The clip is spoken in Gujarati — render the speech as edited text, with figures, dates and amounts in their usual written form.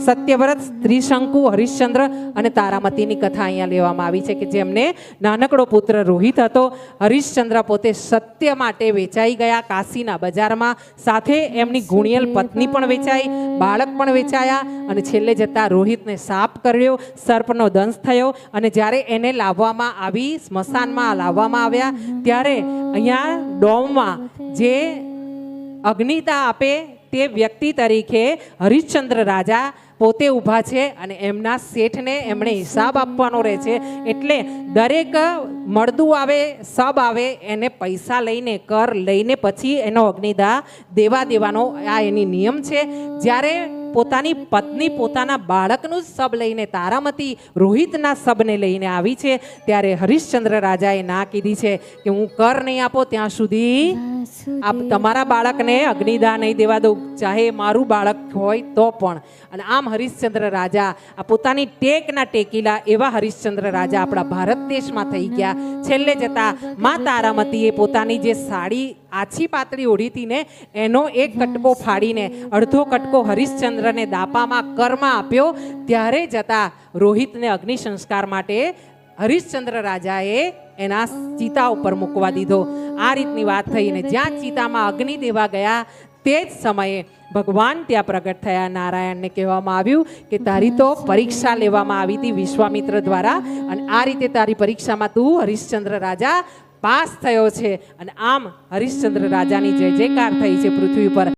સત્યવ્રત, ત્રિશંકુ, હરિશ્ચંદ્ર અને તારામતીની કથા અહીંયા લેવામાં આવી છે કે જેમને નાનકડો પુત્ર રોહિત હતો. હરિશ્ચંદ્ર પોતે સત્ય માટે વેચાઈ ગયા કાશીના બજારમાં. સાથે એમની ગુણિયલ પત્ની પણ વેચાઈ, બાળક પણ વેચાયા અને છેલ્લે જતા રોહિતને સાપ કર્યો, સર્પનો દંશ થયો અને જ્યારે એને લાવવામાં આવી, સ્મશાનમાં લાવવામાં આવ્યા ત્યારે અહીંયા ડોમમાં જે અગ્નિતા આપે તે વ્યક્તિ તરીકે હરિશ્ચંદ્ર રાજા પોતે ઊભા છે અને એમના શેઠને એમણે હિસાબ આપવાનો રહે છે. એટલે દરેક મળદું આવે, સબ આવે, એને પૈસા લઈને, કર લઈને પછી એનો અગ્નિદાહ દેવાનો આ એની નિયમ છે. જ્યારે પોતાની પત્ની પોતાના બાળકનું જ સબ લઈને, તારામતી રોહિતના સબને લઈને આવી છે ત્યારે હરિશ્ચંદ્ર રાજાએ ના કીધી છે કે હું કર નહીં આપો ત્યાં સુધી આપ તમારા બાળકને અગ્નિદાહ નહીં દેવા દઉં, ચાહે મારું બાળક હોય તો પણ. અને આમ હરિશ્ચંદ્ર રાજા આ પોતાની ટેકના ટેકીલા એવા હરિશ્ચંદ્ર રાજા આપણા ભારત દેશમાં થઈ ગયા. છેલ્લે જતા મા તારામતીએ પોતાની જે સાડી આછી પાતળી ઓઢી હતી ને એનો એક કટકો ફાડીને અડધો કટકો હરિશ્ચંદ્રને દાપામાં કરમાં આપ્યો. ત્યારે જતા રોહિતને અગ્નિ સંસ્કાર માટે હરિશ્ચંદ્ર રાજાએ એના ચિતા ઉપર મૂકવા દીધો. આ રીતની વાત થઈ અને જ્યાં ચિતામાં અગ્નિ દેવા ગયા તે જ સમયે ભગવાન ત્યાં પ્રગટ થયા. નારાયણને કહેવામાં આવ્યું કે તારી તો પરીક્ષા લેવામાં આવી હતી વિશ્વામિત્ર દ્વારા અને આ રીતે તારી પરીક્ષામાં તું હરિશ્ચંદ્ર રાજા પાસ થયો છે. અને આમ હરિશ્ચંદ્ર રાજાની જય જયકાર થઈ છે પૃથ્વી પર.